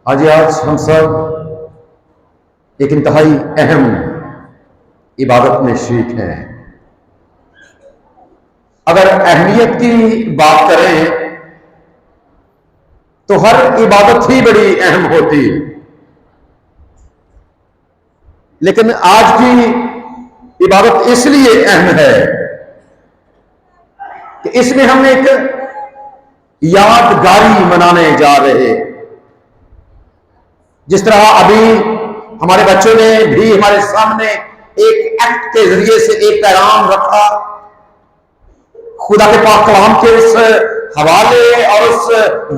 आज हम सब एक इंतहाई अहम इबादत में शरीक हैं। अगर अहमियत की बात करें तो हर इबादत ही बड़ी अहम होती है, लेकिन आज की इबादत इसलिए अहम है कि इसमें हम एक यादगारी मनाने जा रहे हैं। जिस तरह अभी हमारे बच्चों ने भी हमारे सामने एक एक्ट के जरिए से एक पैगाम रखा, खुदा के पाक कलाम के उस हवाले और उस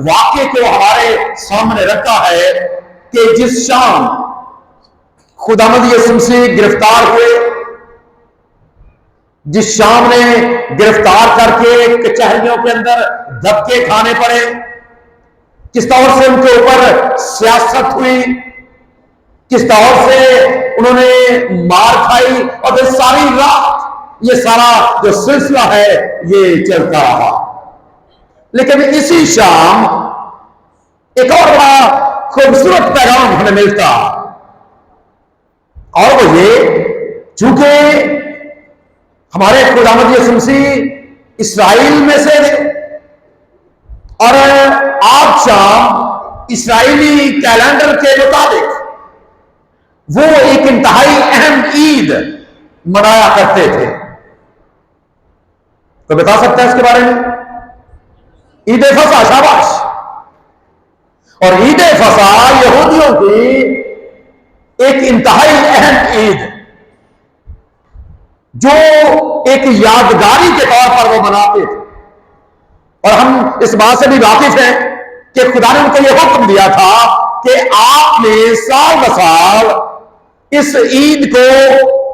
वाक़े को हमारे सामने रखा है कि जिस शाम खुदावंद यीशु मसीह गिरफ्तार हुए, जिस शाम ने गिरफ्तार करके कचहरियों के अंदर धक्के खाने पड़े, किस तौर से उनके ऊपर सियासत हुई, किस तौर से उन्होंने मार खाई, और फिर सारी रात ये सारा जो सिलसिला है ये चलता रहा। लेकिन इसी शाम एक और बड़ा खूबसूरत पैगाम हमें मिलता, और वो ये, चूंकि हमारे खुदावंद यीशु मसीह इस्राएल में से और आज शाम इस्राएली कैलेंडर के मुताबिक वो एक इंतहाई अहम ईद मनाया करते थे। तो बता सकते हैं इसके बारे में? ईद फसा, शाबाश। और ईद फसा यहूदियों की एक इंतहाई अहम ईद, जो एक यादगारी के तौर पर वो मनाते थे। और हम इस बात से भी वाकिफ हैं कि खुदा ने उनको यह हुक्म दिया था कि आपने साल ब साल इस ईद को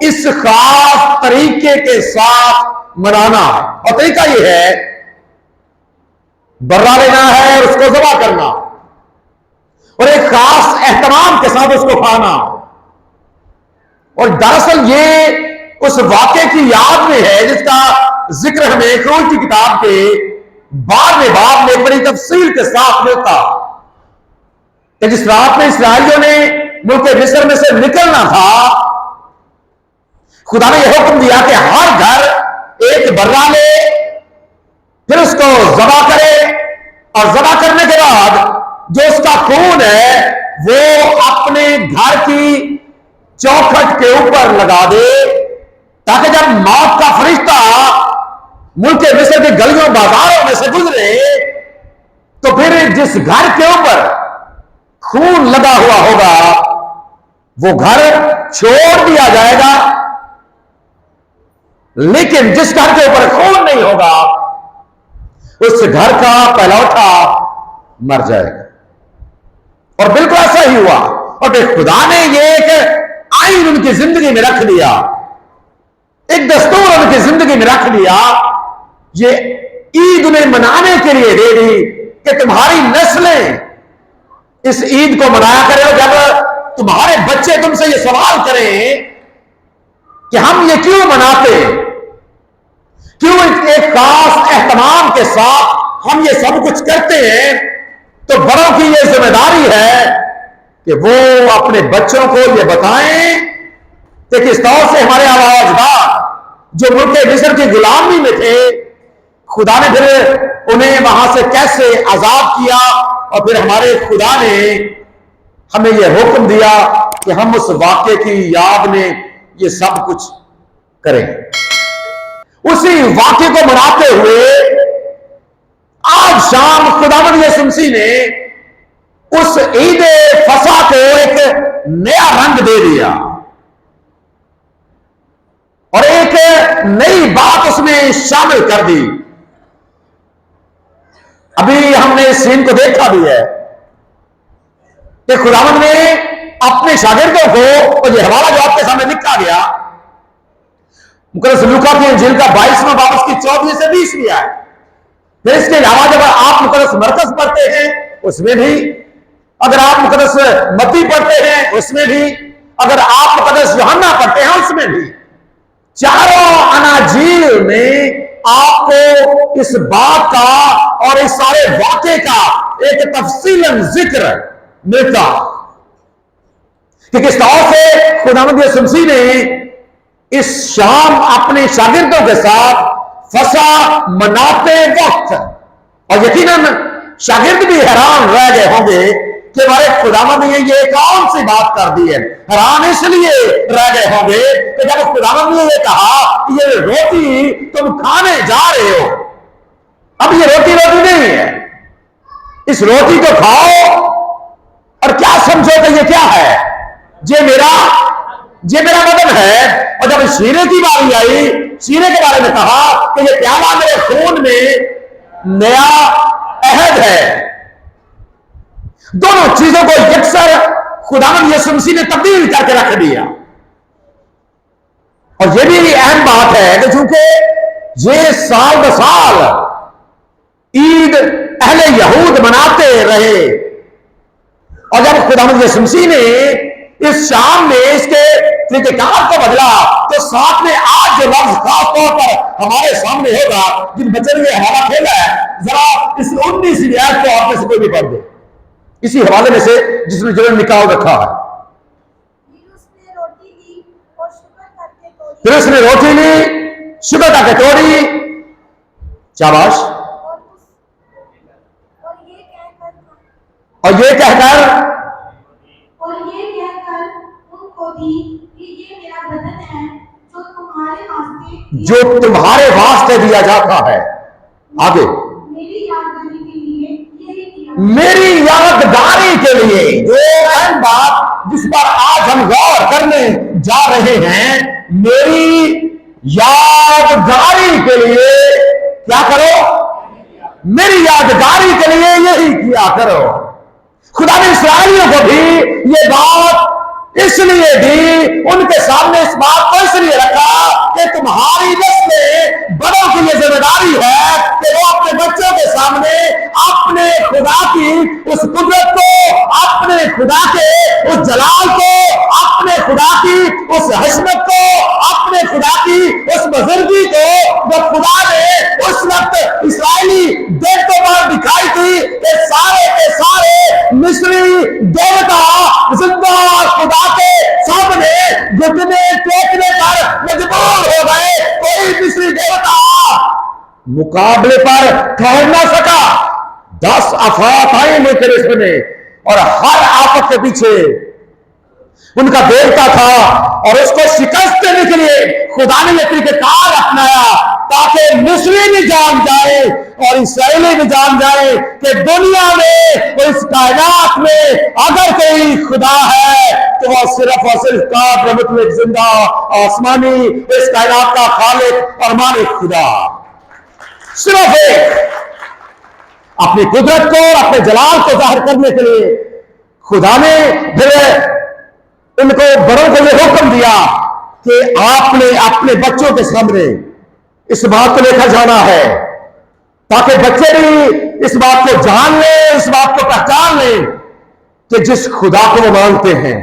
इस खास तरीके के साथ मनाना है। और तरीका यह है, बर्रा लेना है और उसको ज़बह करना, और एक खास एहतमाम के साथ उसको खाना। और दरअसल ये उस वाक़े की याद में है जिसका जिक्र हमें खरूज की किताब के 12वें बाब में बड़ी तफसील के साथ मिलता कि जिस रात में इस्राएलियों ने मुल्क मिस्र में से निकलना था, खुदा ने यह हुक्म दिया कि हर घर एक बर्रा ले, फिर उसको ज़बह करे, और ज़बह करने के बाद जो उसका खून है वो अपने घर की चौखट के ऊपर लगा दे, ताकि जब मौत का फरिश्ता मुल्क मिस्र की गलियों बाजारों में से गुजरे तो फिर जिस घर के ऊपर खून लगा हुआ होगा वो घर छोड़ दिया जाएगा, लेकिन जिस घर के ऊपर खून नहीं होगा उस घर का पहलौठा मर जाएगा। और बिल्कुल ऐसा ही हुआ। और खुदा ने ये एक आइन उनकी जिंदगी में रख लिया, एक दस्तूर उनकी जिंदगी में रख लिया। ये ईद उन्हें मनाने के लिए दे दी कि तुम्हारी नस्लें इस ईद को मनाया करें। जब तुम्हारे बच्चे तुमसे ये सवाल करें कि हम ये क्यों मनाते, क्यों एक खास एहतमाम के साथ हम ये सब कुछ करते हैं, तो बड़ों की ये जिम्मेदारी है कि वो अपने बच्चों को ये बताएं कि किस तौर से हमारे आवाजदार जो मुल्क मिस्र की गुलामी में थे, खुदा ने फिर उन्हें वहां से कैसे आजाद किया, और फिर हमारे खुदा ने हमें यह हुक्म दिया कि हम उस वाक़े की याद में ये सब कुछ करें। उसी वाक़े को मनाते हुए आज शाम खुदावंद यीशु मसीह ने उस ईद फसा को एक नया रंग दे दिया और एक नई बात उसमें शामिल कर दी। अभी हमने इस सीन को देखा भी है कि खुदावंद ने अपने शागिर्दों को, और ये हवाला जो आपके सामने लिखा गया मुकद्दस लूका की इंजील का 22वां बाब उसकी 14वीं से 20वीं आयत, फिर इसके अलावा जब आप मुकद्दस मरकस पढ़ते हैं उसमें भी, अगर आप मुकद्दस मत्ती पढ़ते हैं उसमें भी, अगर आप मुकद्दस यूहन्ना पढ़ते हैं उसमें भी, चारों अनाजील में आपको इस बात का और इस सारे वाक़े का एक तफसीलन जिक्र मिलता। कि किस तरह से खुदावंद यीशु मसीह ने इस शाम अपने शागिर्दों के साथ फसह मनाते वक्त, और यकीनन शागिर्द भी हैरान रह गए होंगे कि हमारे खुदावंद ने ये कौन सी बात कर दी है। हैरान इसलिए रह गए होंगे कि जब खुदावंद ने ये कहा कि ये रोटी तुम खाने जा रहे हो, अब ये रोटी नहीं है, इस रोटी को खाओ और क्या समझो कि ये क्या है, ये मेरा बदन है। और जब शीरे की बारी आई, शीरे के बारे में कहा कि ये प्याला मेरे खून में नया अहद है। दोनों चीजों को यकसर खुदावंद यीशु मसीह ने तब्दील करके रख दिया। और यह भी अहम बात है कि चूंकि ये साल ब साल ईद अहले यहूद मनाते रहे, और जब खुदावंद यीशु मसीह ने इस शाम में इसके तरीकेकार को बदला, तो साथ में आज जो लफ्ज खास तौर पर हमारे सामने होगा, जिन बच्चे ने हमारा खेला है, जरा इस 19वीं आयत को आपने से कोई भी पढ़ दे, इसी हवाले में से जिसमें जो निकाल रखा है। फिर उसने रोटी ली, शुगर करके तोड़ी, शाबाश, और ये कहकर उनको दी कि ये मेरा बदन है जो तुम्हारे वास्ते दिया जाता है। आगे, मेरी यादगारी के लिए, जो अहम बात जिस पर आज हम गौर करने जा रहे हैं, मेरी यादगारी के लिए क्या करो, मेरी यादगारी के लिए यही किया करो। खुदा ने इस्राएलियों को भी ये बात इसलिए दी, उनके सामने इस बात को इसलिए रखा कि तुम्हारी नस्लें बड़ों की ये जिम्मेदारी है कि वो अपने बच्चों के सामने अपने खुदा की उस कुदरत को, अपने खुदा के उस जलाल को, अपने खुदा की उस हशमत को, अपने खुदा की उस बुजुर्गी को जो खुदा ने उस वक्त इस्राएली देवतों पर दिखाई थी कि सारे के सारे मिस्री देवता जिंदा खुदा के सामने घुटने टेकने पर मजबूर हो गए। कोई मिस्री देवता मुकाबले पर ठहर ना सका। 10 आफत आए लेकर इसमें, और हर आफत के पीछे उनका देवता था, और उसको शिकस्त देने के लिए खुदा ने यह तरीकेकार अपनाया ताकि मिस्री भी जान जाए और इस्राएली भी जान जाए कि दुनिया में और इस कायनात में अगर कोई खुदा है तो वह सिर्फ और सिर्फ का प्रभुत्व जिंदा आसमानी इस कायनात का खालिक और मालिक खुदा, सिर्फ एक। अपनी कुदरत को, अपने जलाल को जाहिर करने के लिए खुदा ने फिर उनको बड़ों को यह हुक्म दिया कि आपने अपने बच्चों के सामने इस बात को लेकर जाना है ताकि बच्चे भी इस बात को जान लें, इस बात को पहचान लें कि जिस खुदा को वो मानते हैं,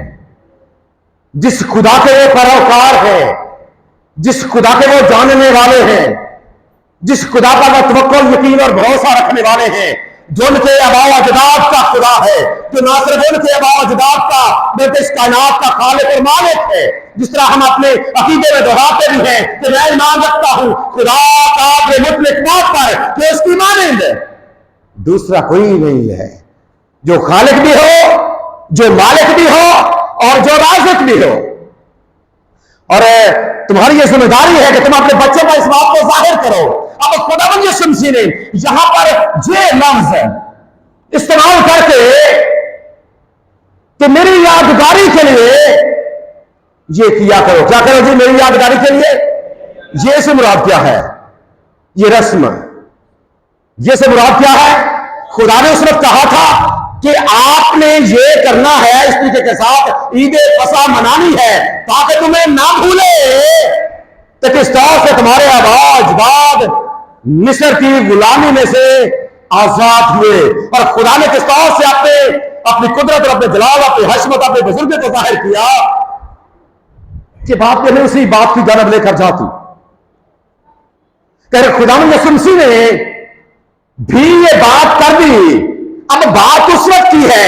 जिस खुदा के वो परोकार हैं, जिस खुदा के वो जानने वाले हैं, जिस खुदा पर वो तवक्कुल, यकीन और भरोसा रखने वाले हैं, जो उनके आबाओ अजदाद का खुदा है, जो ना सिर्फ उनके आबाओ अजदाद का बल्कि इस कायनात का खालिक और मालिक है। जिस तरह हम अपने अकीदे में दोहराते भी हैं कि मैं ईमान रखता हूं खुदा का मुतलक मौत पर कि उसकी मानंद दूसरा कोई नहीं है, जो खालिक भी हो, जो मालिक भी हो और जो राज़िक भी हो। और तुम्हारी यह जिम्मेदारी है कि तुम अपने बच्चों का इस बात को जाहिर करो। अब खुदावंद यीशु मसीह ने यहां पर ये लफ्ज इस्तेमाल करके कि मेरी यादगारी के लिए ये किया करो। क्या करो जी? मेरी यादगारी के लिए। ये से मुराद क्या है? ये रस्म, ये से मुराद क्या है? खुदा ने उस वक्त कहा था कि आपने ये करना है, इस तरीके के साथ ईद फसह मनानी है ताकि तुम्हें ना भूले कि किस तरह से तुम्हारे आबाद मिस्र की गुलामी में से आजाद हुए, और खुदा ने किस तरह से अपनी कुदरत और अपने जलाल, अपनी हशमत, अपने बुजुर्ग को जाहिर किया कि बात पहले उसी बात की जानब लेकर जाती। कह खुदावंद यीशु मसीह ने भी ये बात कर दी। अब बात उस वक्त की है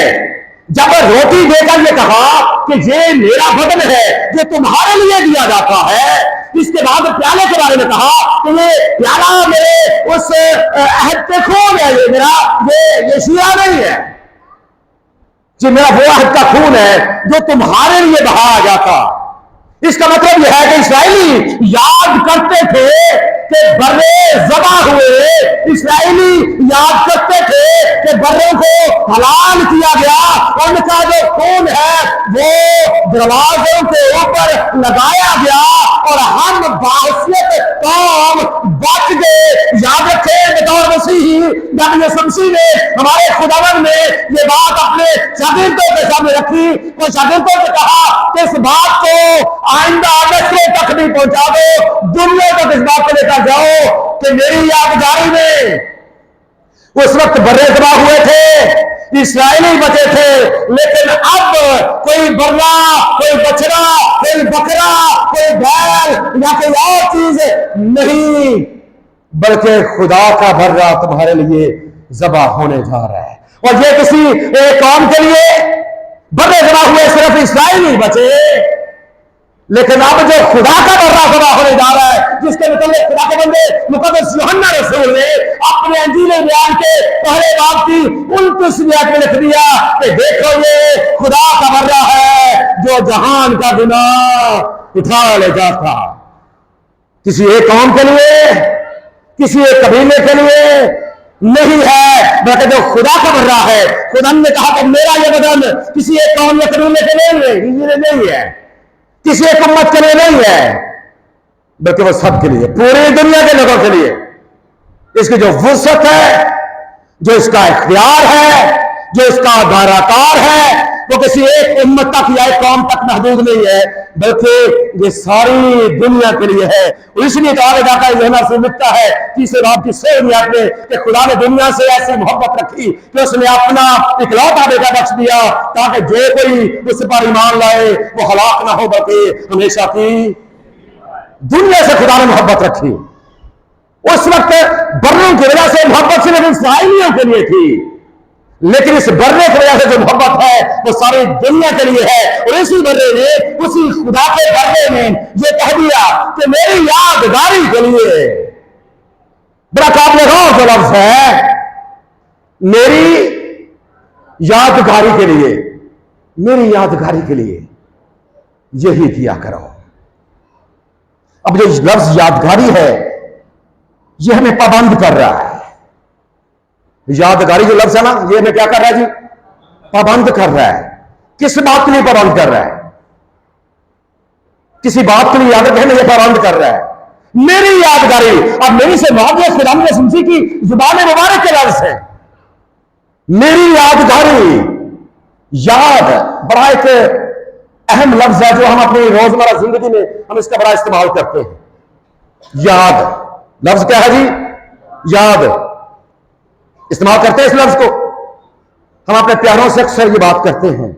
जब रोटी देकर ये कहा कि ये मेरा बदन है, ये तुम्हारे लिए दिया जाता है, इसके बाद प्याले के बारे में कहा कि ये प्याला मेरे उस अहद पे खून है, ये मेरा ये शिया नहीं है, ये मेरा वो अहद का खून है जो तुम्हारे लिए बहाया जाता। इसका मतलब यह है कि इस्राएली याद करते थे कि बर्रे ज़बा हुए, इस्राएली याद करते थे कि बर्रों को हलाल किया गया, उनका जो खून है वो दरवाजों के ऊपर लगाया गया और हम बाहसियत कौम बच गए। याद रखें, बतौर मसीही नबी शमसी ने, हमारे खुदावन ने ये बात अपने शागिर्दों के सामने रखी और शागिर्दों से कहा कि इस बात को आइंदा नस्लों तक भी पहुंचा दो, दुनिया तक इस बात को लेकर जाओ कि मेरी यादगारी में उस वक्त बर्रे ज़बा हुए थे, इस्राएली बचे थे, लेकिन अब कोई बर्रा, कोई बछड़ा, कोई बकरा, कोई बैल या कोई और चीज नहीं, बल्कि खुदा का बर्रा तुम्हारे लिए ज़बा होने जा रहा है। और ये किसी एक कौम के लिए बर्रे ज़बा हुए, सिर्फ इस्राएली बचे, लेकिन अब जो खुदा का बर्रा ज़बा होने जा रहा है, जिसके मतलब खुदा के बंदे मुकद्दस यूहन्ना रसूल ने अपने अंजील बयान के पहले बाब की 29वीं आयत में लिख दिया कि देखो ये खुदा का बर्रा है जो जहान का गुनाह उठा ले जाता। किसी एक कौम के लिए, किसी एक कबीले के लिए नहीं है, बल्कि जो खुदा का बर्रा है। खुदा ने कहा कि मेरा ये बदन किसी एक कौम या कबीले के लिए नहीं है, किसी एक उम्मत के लिए नहीं है, बल्कि वो सबके लिए, पूरी दुनिया के लोगों के लिए। इसकी जो वुसअत है, जो इसका इख्तियार है, जो इसका दायराकार है, वो किसी एक उम्मत तक या एक कौम तक महदूद नहीं है, बल्कि ये सारी दुनिया के लिए है। और इसलिए तो आगे जाकर यूहन्ना से लिखता है तीसरे बाब की 16वीं आयत में कि खुदा ने दुनिया से ऐसी मोहब्बत रखी कि उसने अपना इकलौता बेटा बख्श दिया, ताकि जो कोई उस पर ईमान लाए वो हलाक ना हो, बल्कि हमेशा की। दुनिया से खुदा ने मोहब्बत रखी। उस वक्त बर्रों की वजह से मोहब्बत सिर्फ इस्राएलियों के लिए थी, लेकिन इस बर्रे की वजह से जो मोहब्बत है वो सारी दुनिया के लिए है। और इसी बर्रे ने, उसी खुदा के बर्रे ने ये कह दिया कि मेरी यादगारी के लिए, बड़ा काबिल गौर जो लफ्ज है, मेरी यादगारी के लिए, मेरी यादगारी के लिए यही किया करो। अब जो लफ्ज यादगारी है यह हमें पाबंद कर रहा है। यादगारी जो लफ्ज है ना, ये हमें क्या कर रहा है जी? पाबंद कर रहा है। किस बात के लिए पाबंद कर रहा है? किसी बात के लिए याद रखने ये पाबंद कर रहा है। मेरी यादगारी, अब मेरी से मुहम्मद खुदा शमसी की जुबान मुबारक के लफ्ज है। मेरी यादगारी, याद बड़ा एक अहम लफ्ज है जो हम अपनी रोजमर्रा जिंदगी में हम इसका बड़ा इस्तेमाल करते हैं। याद लफ्ज क्या है जी? याद इस्तेमाल करते हैं इस लफ्ज को। हम अपने प्यारों से अक्सर ये बात करते हैं,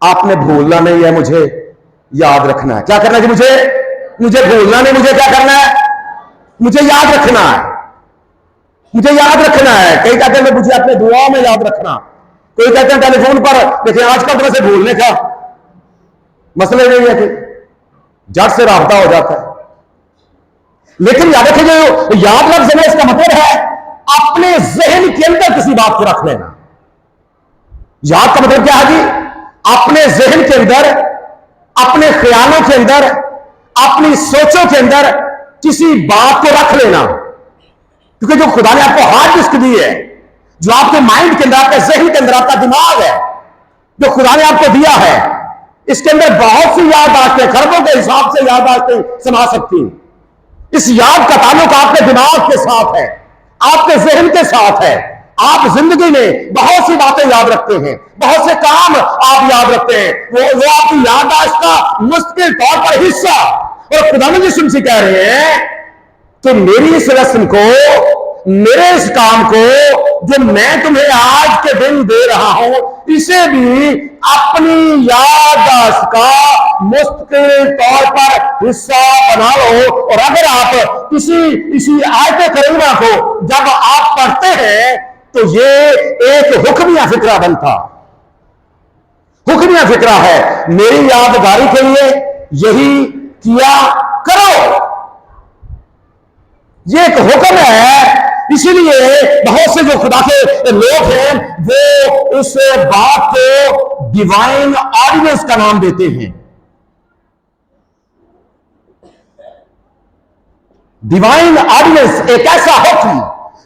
आपने भूलना नहीं है, मुझे याद रखना है। क्या करना है जी? मुझे भूलना नहीं, मुझे क्या करना है? मुझे याद रखना है, मुझे याद रखना है। कई कहते हैं मुझे अपने दुआओं में याद रखना, कोई कहते हैं टेलीफोन पर। देखिए आजकल तो वैसे भूलने का मसले नहीं है कि जट से राबता हो जाता है, लेकिन याद रखिए जो याद लफ्ज है इसका मतलब है अपने जहन के अंदर किसी बात को रख लेना। याद का मतलब क्या है जी? अपने जहन के अंदर, अपने ख्यालों के अंदर, अपनी सोचों के अंदर किसी बात को रख लेना। क्योंकि जो खुदा ने आपको हार्ड डिस्क दी है, जो आपके माइंड के अंदर, आपके जहन के अंदर आपका दिमाग है, जो खुदा ने आपको दिया है, इसके अंदर बहुत सी याददाश्तें, खरबों के हिसाब से याददाश्तें समा सकती हैं। इस याद का ताल्लुक आपके दिमाग के साथ है, आपके जहन के साथ है। आप जिंदगी में बहुत सी बातें याद रखते हैं, बहुत से काम आप याद रखते हैं, वो आपकी याददाश्त का मुश्किल तौर पर हिस्सा। और खुदावंद यीशु मसीह कह रहे हैं कि मेरी इस रस्म को, मेरे इस काम को जो मैं तुम्हें आज के दिन दे रहा हूं, इसे भी अपनी याददाश्त का मुश्किल तौर पर हिस्सा बना लो। और अगर आप इसी आयत करीमा को जब आप पढ़ते हैं तो ये एक हुक्म या फिक्रा बनता, हुक्म या फिक्रा है, मेरी यादगारी के लिए यही किया करो। ये एक हुक्म है। इसीलिए बहुत से जो खुदा के लोग हैं वो इस बात को डिवाइन ऑर्डिनेंस का नाम देते हैं। डिवाइन ऑर्डिनेंस एक ऐसा हुक्म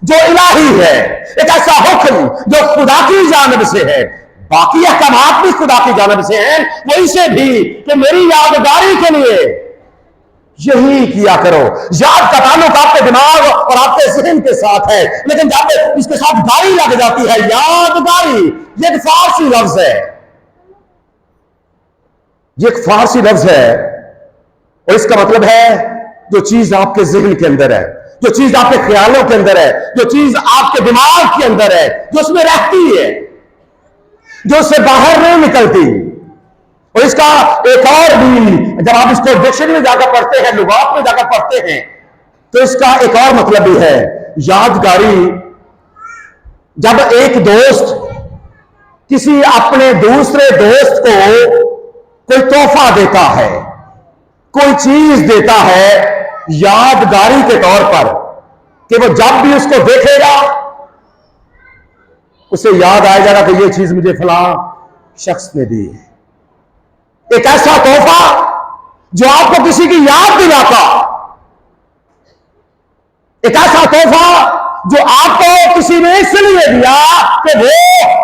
जो इलाही है, एक ऐसा हुक्म जो खुदा की जानिब से है। बाकी अहकामात भी खुदा की जानिब से हैं, वो इसे भी कि मेरी यादगारी के लिए यही किया करो। याद का ताल्लुक आपके दिमाग और आपके ज़हन के साथ है, लेकिन जब इसके साथ गारी लग जाती है, यादगारी, ये एक फारसी लफ्ज है, ये एक फारसी लफ्ज है और इसका मतलब है जो चीज आपके ज़हन के अंदर है, जो चीज आपके ख्यालों के अंदर है, जो चीज आपके दिमाग के अंदर है, जो उसमें रहती है, जो उससे बाहर नहीं निकलती। और इसका एक और भी, जब आप इसको डिक्शनरी में जाकर पढ़ते हैं, लुगात में जाकर पढ़ते हैं, तो इसका एक और मतलब भी है। यादगारी, जब एक दोस्त किसी अपने दूसरे दोस्त को कोई तोहफा देता है, कोई चीज देता है यादगारी के तौर पर, कि वो जब भी उसको देखेगा उसे याद आ जाएगा कि ये चीज मुझे फलां शख्स ने दी है। एक ऐसा तोहफा जो आपको किसी की याद दिलाता, एक ऐसा तोहफा जो आपको किसी ने इसलिए दिया कि वो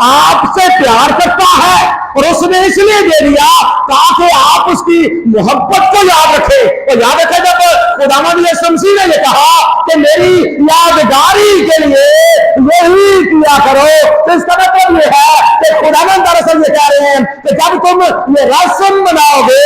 आपसे प्यार करता है और उसने इसलिए दे दिया ताकि आप उसकी मोहब्बत को याद रखें। और याद रखें, जब खुदावंद यीशु मसीह ने ये कहा कि मेरी यादगारी के लिए यही किया करो, तो इसका मतलब ये है कि खुदावंद दरअसल ये कह रहे हैं कि जब तुम ये रस्म बनाओगे,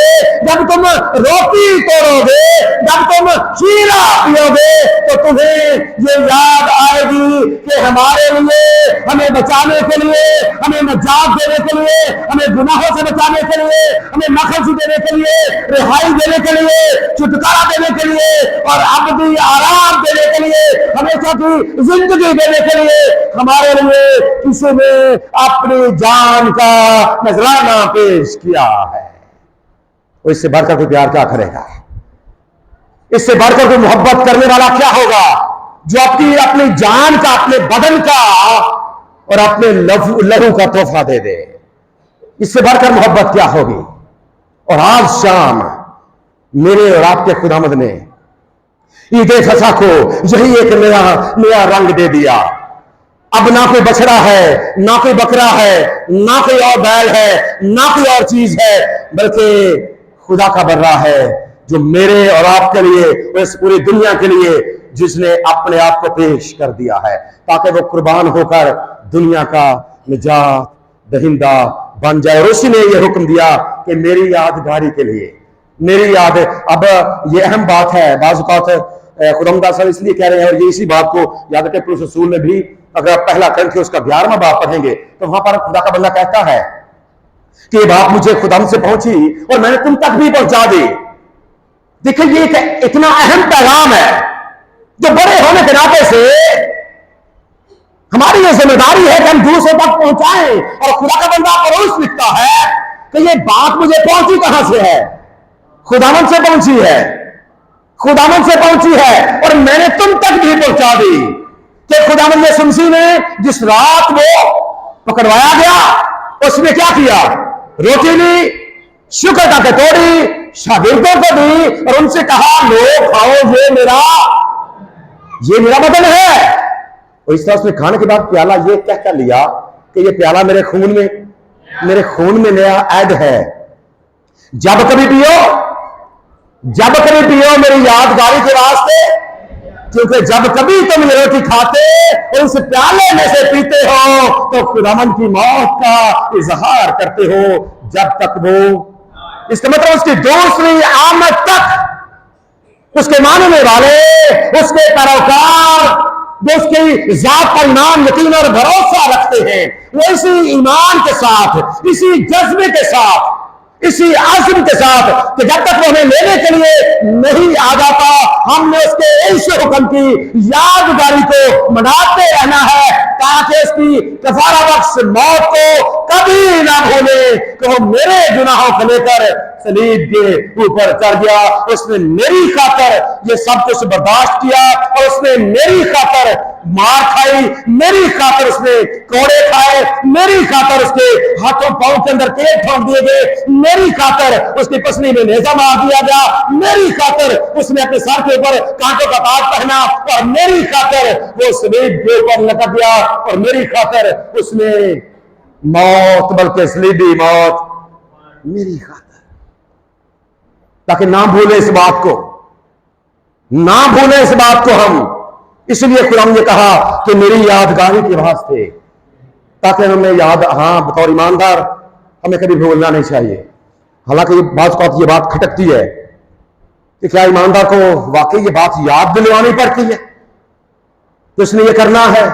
जब तुम रोटी तोड़ोगे, जब तुम शीरा पियोगे, तो तुम्हें ये याद आएगी कि हमारे लिए, हमें बचाने के लिए, हमें नजात देने के लिए, हमें गुनाहों से बचाने के लिए, हमें मखलसी देने के लिए, रिहाई देने के लिए, छुटकारा देने के लिए और अबदी आराम देने के लिए, हमेशा की जिंदगी देने के लिए हमारे लिए किसी ने अपनी जान का नजराना पेश किया है। और इससे बढ़कर कोई प्यार क्या करेगा? इससे बढ़कर कोई मोहब्बत करने वाला क्या होगा जो अपनी जान का, अपने बदन का और अपने लहू का तोहफा दे दे? इससे बढ़कर मोहब्बत क्या होगी? और आज शाम मेरे और आपके खुदामद ने ईद फसा को यही एक नया रंग दे दिया। अब ना कोई बछड़ा है, ना कोई बकरा है, ना कोई और बैल है, ना कोई और चीज है, बल्कि खुदा का बर्रा है जो मेरे और आपके लिए और इस पूरी दुनिया के लिए जिसने अपने आप को पेश कर दिया है ताकि वो कुर्बान होकर दुनिया का निजात दहिंदा बन जाए। और उसी ने ये हुक्म दिया कि मेरी यादगारी के लिए, मेरी याद। अब ये अहम बात है, बाज़ औक़ात खुदावंद इसलिए कह रहे हैं, और ये इसी बात को याद रखें, पौलुस रसूल ने भी, अगर आप पहला करंथियों उसका 11वां बाब पढ़ेंगे तो वहां पर खुदा का बंदा कहता है कि ये बात मुझे खुदावंद से पहुंची और मैंने तुम तक भी पहुंचा दी। देखिए, ये एक इतना अहम पैगाम है जो बड़े होने के नाते से हमारी ये जिम्मेदारी है कि हम दूसरों तक पहुंचाएं। और खुदा का बंदा पौलुस लिखता है कि ये बात मुझे पहुंची कहां से है? खुदावंद से पहुंची है, खुदावंद से पहुंची है और मैंने तुम तक भी पहुंचा दी। कि खुदावंद यीशु मसीह ने जिस रात वो पकड़वाया गया उसने क्या किया? रोटी ली, शुक्र करके तोड़ी, शागिर्दों को दी और उनसे कहा, लो खाओ, ये मेरा बदन है। और इस तरह उसने खाने के बाद प्याला ये कहकर लिया कि ये प्याला मेरे खून में नया ऐड है। जब कभी पियो मेरी यादगारी के वास्ते, क्योंकि जब कभी तुम ये रोटी खाते और उस प्याले में से पीते हो तो खुदावंद की मौत का इजहार करते हो जब तक वो, इसका मतलब उसकी दूसरी आमद तक उसके मानने वाले, उसके पैरोकार जो उसकी जात पर ईमान, यकीन और भरोसा रखते हैं, वो इसी ईमान के साथ, इसी जज्बे के साथ, इसी आज़म के साथ कि जब तक वो हमें लेने के लिए नहीं आ जाता, हमने उसके इस हुक्म की यादगारी को मनाते रहना है ताकि उसकी कफारा बख्श मौत को कभी ना भूले कि वो मेरे गुनाहों को लेकर सलीब के ऊपर चढ़ गया। उसने मेरी खातर ये सब कुछ बर्दाश्त किया और उसने मेरी खातर मार खाई, मेरी खातर उसने कोड़े खाए, मेरी खातर उसके हाथों पांव के अंदर तेल ठोंक दिए गए, मेरी खातर उसकी पसली में नेजा मार दिया गया, मेरी खातर उसने अपने सर के ऊपर कांटों का ताज पहना और मेरी खातर वो सलीब के ऊपर लटक गया और मेरी खातर उसने मौत, बल्कि सलीबी मौत मेरी खातर, ताकि ना भूले इस बात को, ना भूले इस बात को हम। इसलिए खुदा ने कहा कि मेरी यादगारी के वास्ते, ताकि हमें याद, हां बतौर ईमानदार हमें कभी भूलना नहीं चाहिए। हालांकि ये बात खटकती है कि क्या ईमानदार को वाकई ये बात याद दिलवानी पड़ती है तो इसने ये करना है।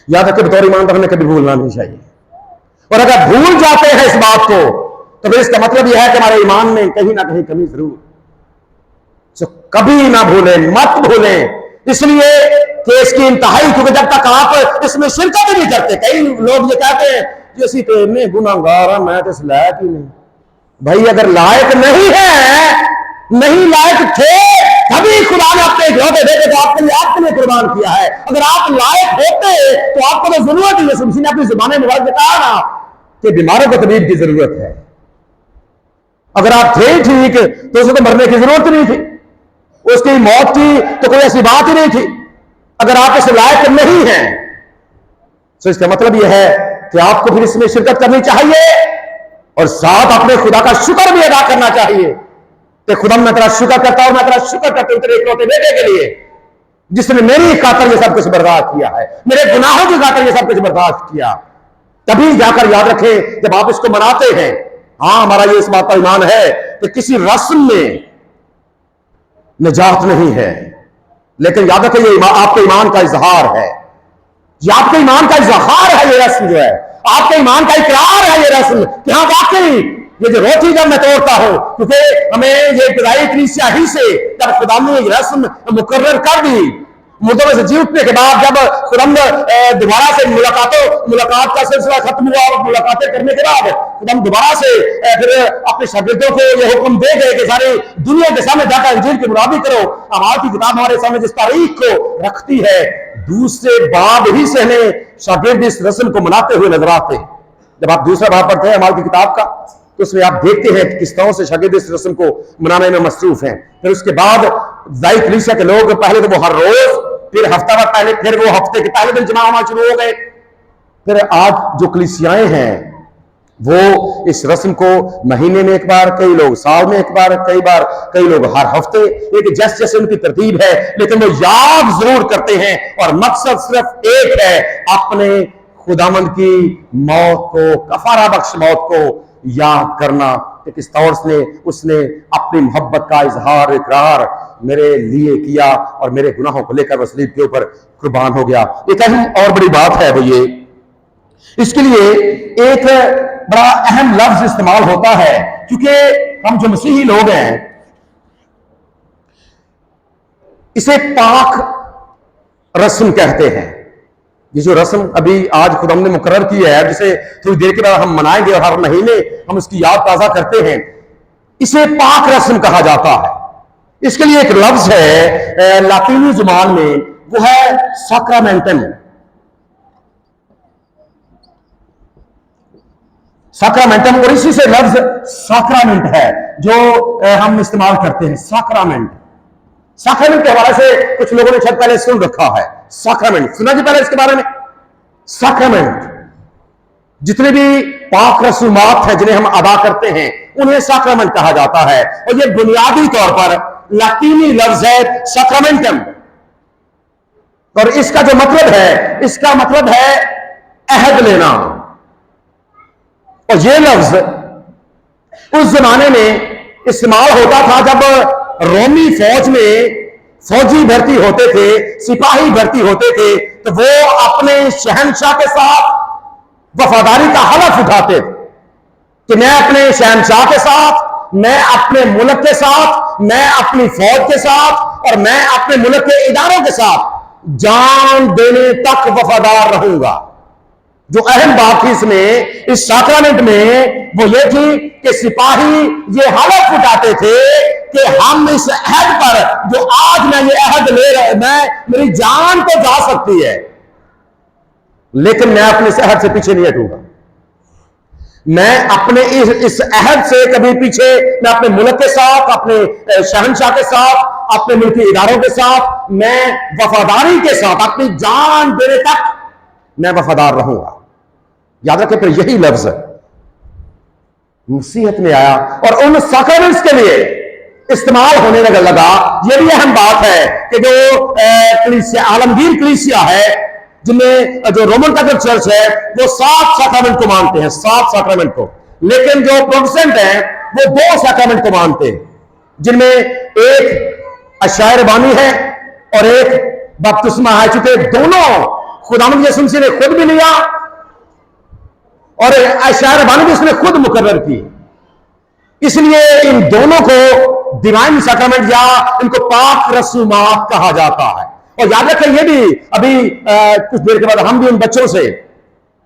याद रखिए बतौर ईमानदार हमें कभी भूलना नहीं चाहिए, और अगर भूल जाते हैं इस बात को तो फिर इसका मतलब यह है कि हमारे ईमान में कहीं ना कहीं कमी जरूर। तो कभी ना भूलें, मत भूलें, इसलिए कि इसकी इंतहाई, क्योंकि जब तक आप इसमें शिरकत नहीं करते, कई लोग ये कहते हैं जैसी तो इतने गुनाहगार है, मैं तो इस लायक ही नहीं। भाई अगर लायक नहीं है, नहीं लायक थे, तभी खुदा ने अपने इकलौते बेटे को आपके लिए कुर्बान किया है। अगर आप लायक होते तो आपको तो जरूरत ही है, ने अपनी जुबान में बताया ना कि बीमारों को तबीब की जरूरत है। अगर आप थे ठीक तो उसे तो मरने की जरूरत नहीं थी, उसकी मौत की तो कोई ऐसी बात ही नहीं थी। अगर आप इस लायक नहीं हैं तो इसका मतलब यह है कि आपको फिर इसमें शिरकत करनी चाहिए और साथ अपने खुदा का शुक्र भी अदा करना चाहिए कि खुदा मैं तेरा शुक्र करता हूं, मैं तेरा शुक्र करता हूं तेरे इकलौते बेटे के लिए जिसने मेरी खातर ये सब कुछ बर्दाश्त किया है, मेरे गुनाहों की खातर ये सब कुछ बर्दाश्त किया। तभी जाकर याद रखें जब आप इसको मनाते हैं, हां हमारा ये इस बात का ईमान है कि किसी रस्म में निजात नहीं है, लेकिन याद रखें ये आपके ईमान का इजहार है, ये आपके ईमान का इजहार है। ये रस्म जो है आपके ईमान का इकरार है, ये रस्म कि हाँ वाकई ये जो रोटी जब मैं तोड़ता हूं, क्योंकि हमें ये इब्तदाई कलीसिया ही से जब खुदा ने ये रस्म मुकर्रर कर दी, मुर्दों में से जी उठने के बाद जब खुदाम दोबारा से मुलाकात का सिलसिला खत्म हुआ और मुलाकातें करने के बाद खुदाम दोबारा से फिर अपने शागिर्दों को ये हुक्म दे गए कि सारी दुनिया के सामने जाकर इंजील की मुनादी करो। अमाल की किताब हमारे सामने जिस तारीख को रखती है, दूसरे बाब ही से हमें शागिर्द इस रस्म को मनाते हुए नजर आते हैं। जब आप दूसरा बाब पढ़ते हैं अमाल की किताब का तो उसमें आप देखते हैं कि किस तरह से शागिर्द इस रस्म को मनाने में मसरूफ हैं। फिर उसके बाद दाई कलीसिया के लोग पहले तो वो हर रोज, फिर हफ्ता भर पहले, फिर वो हफ्ते के पहले दिन जमा होना शुरू हो गए। फिर आज जो कलीसियाएं हैं वो इस रस्म को महीने में एक बार, कई लोग साल में एक बार, कई लोग हर हफ्ते, एक जैसे जैसे उनकी तरतीब है, लेकिन वो याद जरूर करते हैं और मकसद सिर्फ एक है, अपने खुदावंद की मौत को, कफारा बख्श मौत को याद करना कि किस तौर से उसने अपनी मोहब्बत का इजहार, इकरार मेरे लिए किया और मेरे गुनाहों को लेकर सलीब के ऊपर कुर्बान हो गया। एक अहम और बड़ी बात है वो ये, इसके लिए एक बड़ा अहम लफ्ज इस्तेमाल होता है, क्योंकि हम जो मसीही लोग हैं इसे पाक रस्म कहते हैं। ये जो रस्म अभी आज खुदा ने मुकर्रर की है, जिसे थोड़ी देर के बाद हम मनाएंगे और हर महीने हम उसकी याद ताजा करते हैं, इसे पाक रस्म कहा जाता है। इसके लिए एक लफ्ज है लातीनी जुबान में, वो है सैक्रामेंटम। सैक्रामेंटम, और इसी से लफ्ज सैक्रामेंट है जो हम इस्तेमाल करते हैं। सैक्रामेंट के हवाले से कुछ लोगों ने शायद पहले सुन रखा है। सैक्रामेंट सुना जी पहले इसके बारे में? सैक्रामेंट, जितने भी पाक रसूमात हैं जिन्हें हम अदा करते हैं उन्हें सैक्रामेंट कहा जाता है, और यह बुनियादी तौर पर लातीनी लफ्ज है सैक्रामेंटम, और इसका जो मतलब है, इसका मतलब है अहद लेना। और यह लफ्ज उस जमाने में इस्तेमाल होता था जब रोमी फौज में फौजी भर्ती होते थे, सिपाही भर्ती होते थे, तो वो अपने शहंशाह के साथ वफादारी का हलफ उठाते थे कि मैं अपने शहंशाह के साथ, मैं अपने मुल्क के साथ, मैं अपनी फौज के साथ और मैं अपने मुल्क के इदारों के साथ जान देने तक वफादार रहूंगा। जो अहम बात थी इसमें, इस साक्रामेंट में, वो ये थी कि सिपाही ये हालत उठाते थे कि हम इस अहद पर, जो आज मैं ये अहद ले रहा हूं, मेरी जान तो जा सकती है, लेकिन मैं अपने इस अहद से पीछे नहीं हटूंगा। मैं अपने इस अहद से कभी पीछे, मैं अपने मुल्क के साथ, अपने शहंशाह के साथ, अपने मुल्की इदारों के साथ, मैं वफादारी के साथ अपनी जान देने तक मैं वफादार रहूंगा। याद रखें, फिर यही लफ्ज मसीहत में आया और उन सैक्रामेंट्स के लिए इस्तेमाल होने लगा। यह भी अहम बात है कि जो कलीसिया, आलमगीर कलीसिया है, जिनमें जो रोमन कैथोलिक चर्च है, वो 7 सैक्रामेंट को मानते हैं, 7 सैक्रामेंट को। लेकिन जो प्रोटेस्टेंट हैं, वो 2 सैक्रामेंट को मानते हैं, जिनमें एक अशायर बानी है और एक बपतिस्मा है। चूंकि दोनों खुदावंद यीशु मसीह ने खुद भी लिया और अशायर बानी भी उसने खुद मुकर्रर की, इसलिए इन दोनों को डिवाइन सैक्रामेंट या इनको पाक रसूमात कहा जाता है। और याद रखें, ये भी अभी कुछ देर के बाद हम भी उन बच्चों से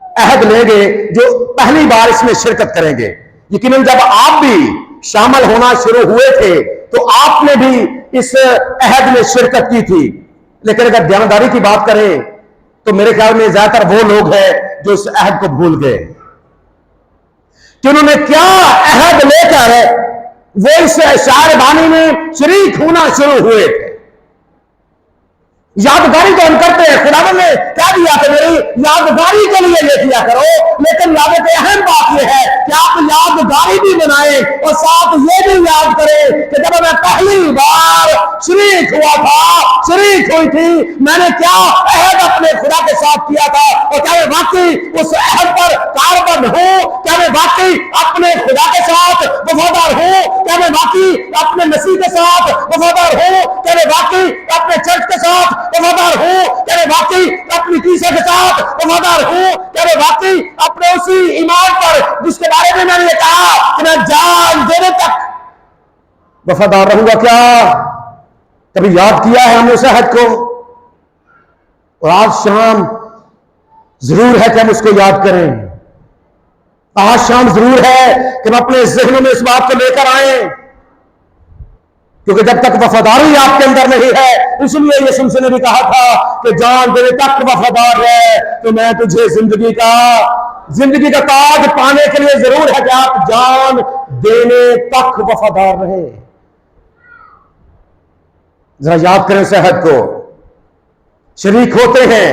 अहद लेंगे जो पहली बार इसमें शिरकत करेंगे। यकीनन जब आप भी शामिल होना शुरू हुए थे तो आपने भी इस अहद में शिरकत की थी, लेकिन अगर ध्यानदारी की बात करें तो मेरे ख्याल में ज्यादातर वो लोग हैं जो इस अहद को भूल गए कि उन्होंने क्या अहद लेकर वो इस शायर बानी में शरीक होना शुरू हुए थे। यादगारी तो हम करते हैं, खुदावंद ने क्या दिया कि मेरी यादगारी के लिए ये किया करो, लेकिन याद की अहम बात यह है कि आप यादगारी भी बनाएं और साथ ये भी याद करें कि जब मैं पहली बार शरीक हुआ था, शरीक हुई थी, मैंने क्या अहद अपने खुदा के साथ किया था, और क्या मैं वाकई उस अहद पर कारबंद हूं? क्या मैं वाकई अपने खुदा के साथ वफादार हूं? क्या मैं वाकई अपने मसीह के साथ वफादार हूं? क्या मैं वाकई अपने चर्च के साथ वफादार हूं? क्या मैं वाकई अपनी कलीसिया के साथ वफादार हूं? क्या मैं वाकई अपने उसी ईमान पर जिसके बारे में मैंने कहा कि मैं जान देने तक वफादार रहूंगा? क्या कभी याद किया है हमने उस अहद को? और आज शाम जरूर है कि हम उसको याद करें। आज शाम जरूर है कि हम अपने ज़हनों में इस बात को लेकर आए, क्योंकि जब तक वफादारी आपके अंदर नहीं है, इसलिए यीशु मसीह ने भी कहा था कि जान देने तक वफादार है तो मैं तुझे जिंदगी का ताज पाने के लिए जरूर है कि आप जान देने तक वफादार रहे। जरा याद करें उस अहद को। शरीक होते हैं,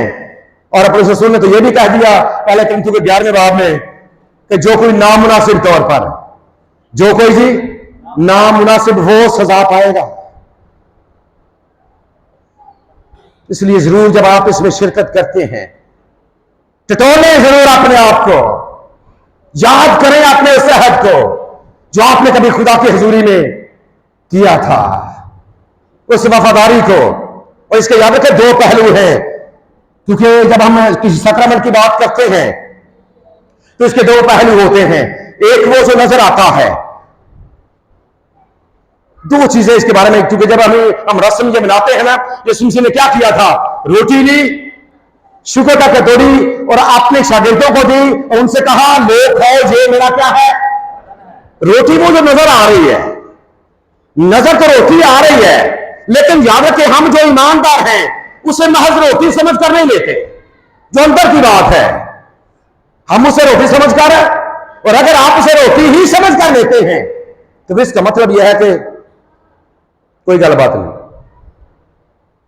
और अपने रसूल ने तो यह भी कह दिया पहले तिमुथियुस के 11वें बाब में कि जो कोई नामुनासिब तौर पर, जो कोई जी नामुनासिब, वो सजा पाएगा। इसलिए जरूर जब आप इसमें शिरकत करते हैं, टटोलें जरूर अपने आप को, याद करें अपने उस अहद को जो आपने कभी खुदा की हुजूरी में किया था, उस वफादारी को। और इसके याद रखें, 2 पहलू हैं, क्योंकि जब हम किसी सैक्रामेंट की बात करते हैं तो इसके 2 पहलू होते हैं। एक वो जो नजर आता है, 2 चीजें इसके बारे में, क्योंकि जब हम रस्म ये मनाते हैं ना, यीशु मसीह ने क्या किया था? रोटी ली, शुक्र का कटोरी और अपने शागिर्दों को दी और उनसे कहा, लो खाओ, ये मेरा क्या है? रोटी। वो जो नजर आ रही है, नजर तो रोटी आ रही है, लेकिन याद रखें हम जो ईमानदार हैं उसे महज रोटी समझ कर नहीं लेते। जो अंदर की बात है हम उसे रोटी समझकर, और अगर आप उसे रोटी ही समझ कर लेते हैं तो इसका मतलब यह है कि कोई गलबात नहीं।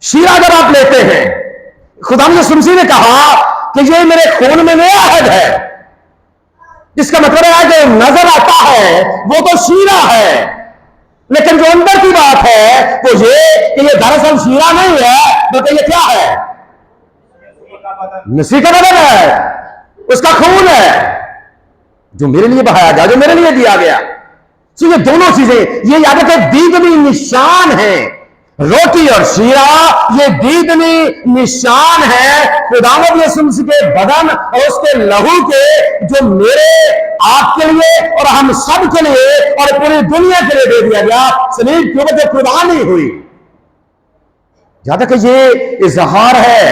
शीरा जब आप लेते हैं, खुदावंद यीशु मसीह ने कहा कि ये मेरे खून में नया अहद है, इसका मतलब है कि नजर आता है वो तो शीरा है, लेकिन जो अंदर की बात है वो ये कि ये दरअसल शीरा नहीं है, बल्कि ये क्या है? मसीह का बदन है, उसका खून है जो मेरे लिए बहाया गया, जो मेरे लिए दिया गया। तो ये दोनों चीजें, ये याद रखें, दीदनी निशान है। रोटी और शीरा ये दीदनी निशान है खुदावंद यीशु मसीह के बदन और उसके लहू के, जो मेरे, आपके लिए और हम सब के लिए और पूरी दुनिया के लिए दे दिया गया। सलीब के ऊपर जो कुर्बानी हुई, जहां तक ये इजहार है,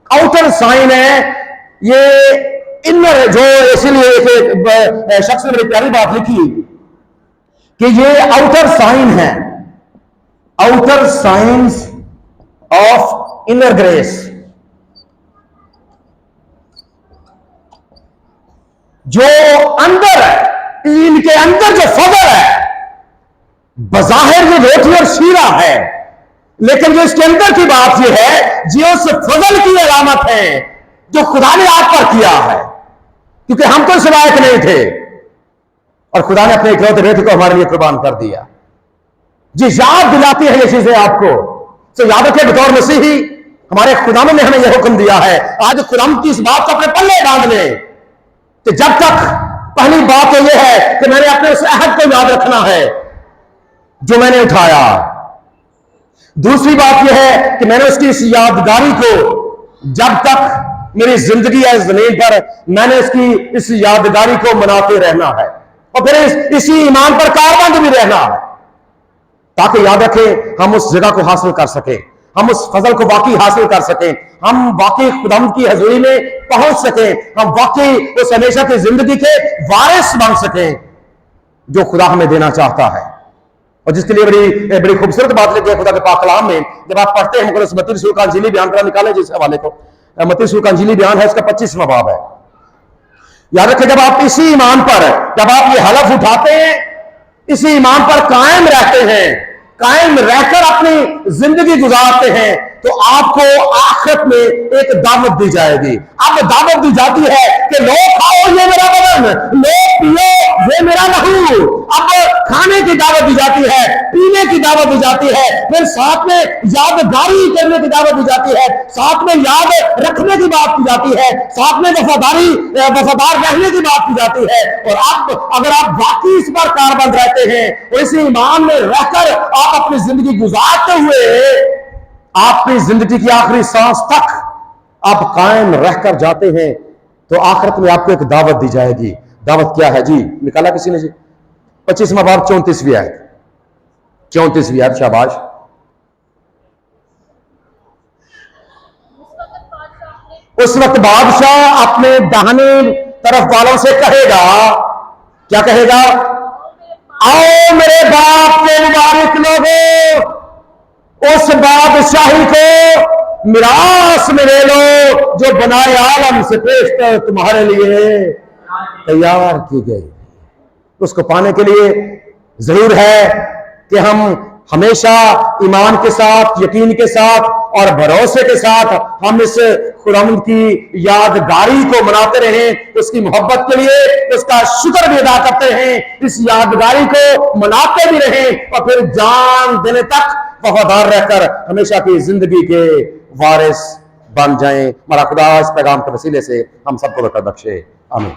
आउटर साइन है, ये इनर जो, इसीलिए एक शख्स ने बड़ी प्यारी बात लिखी कि ये आउटर साइन है, outer science of inner grace. जो अंदर है, इनके अंदर जो फजल है, बज़ाहिर ये रोटी और शीरा है, लेकिन जो इसके अंदर की बात ये है, जो उस फजल की अलामत है जो खुदा ने आप पर किया है, क्योंकि हम तो इस लायक नहीं थे और खुदा ने अपने इकलौते बेटे को हमारे लिए कुर्बान कर दिया। जी याद दिलाती है ये चीजें आपको, तो याद रखें बतौर मसीही हमारे खुदाम ने हमें यह हुक्म दिया है, आज खुदाम की इस बात को अपने पल्ले बांध ले कि जब तक, पहली बात तो यह है कि मैंने अपने उस अहद को याद रखना है जो मैंने उठाया। दूसरी बात यह है कि मैंने उसकी इस यादगारी को, जब तक मेरी जिंदगी है इस जमीन पर, मैंने उसकी इस यादगारी को मनाते रहना है और फिर इसी ईमान पर कारबंद भी रहना है, ताकि याद रखें हम उस जगह को हासिल कर सकें, हम उस फजल को वाकई हासिल कर सकें, हम वाकई खुदाम की हजूरी में पहुंच सकें, हम वाकई उस हमेशा की जिंदगी के वारिस बन सकें जो खुदा हमें देना चाहता है और जिसके लिए बड़ी बड़ी खूबसूरत बात लिखी है खुदा के पाक कलाम में। जब आप पढ़ते हैं मुकद्दस मत्ती रसूल का अंजीली बयान, करा निकाले जिस हवाले को, मत्ती रसूल का अंजीली बयान है, इसका 25वां बाब है। याद रखें, जब आप इसी ईमान पर, जब आप ये हलफ उठाते हैं, इसी ईमान पर कायम रहते हैं, कायम रहकर अपनी जिंदगी गुजारते हैं, तो आपको आखिरत में एक दावत दी जाएगी। अब दावत दी जाती है कि लो खाओ ये मेरा बदन, लो पियो ये मेरा लहू। अब खाने की दावत दी जाती है, पीने की दावत दी जाती है, फिर साथ में यादगारी करने की दावत दी जाती है, साथ में याद रखने की बात की जाती है, साथ में वफादार रहने की बात की जाती है। और अब अगर आप वाकई इस पर कारबंद रहते हैं और इसी ईमान में रहकर आप अपनी जिंदगी गुजारते हुए अपनी जिंदगी की आखिरी सांस तक आप कायम रहकर जाते हैं, तो आखिरत में आपको एक दावत दी जाएगी। दावत क्या है जी? निकाला किसी ने जी? 25वां बाब 34वीं आयत, 34वीं आयत, शाबाश। उस वक्त बादशाह अपने दाहिने तरफ वालों से कहेगा, क्या कहेगा? आओ मेरे बाप के मुबारक लोगों, उस बादशाही को मिरास में ले लो जो बनाए आलम से पेशतर तुम्हारे लिए तैयार की गई। उसको पाने के लिए जरूर है कि हम हमेशा ईमान के साथ, यकीन के साथ और भरोसे के साथ हम इस खुदावंद की यादगारी को मनाते रहें, उसकी मोहब्बत के लिए उसका शुक्र भी अदा करते हैं, इस यादगारी को मनाते भी रहें और फिर जान देने तक वफादार रहकर हमेशा की जिंदगी के वारिस बन जाएं। हमारा खुदा इस पैगाम के वसीले से हम सबको बरकत बख्शे। आमीन।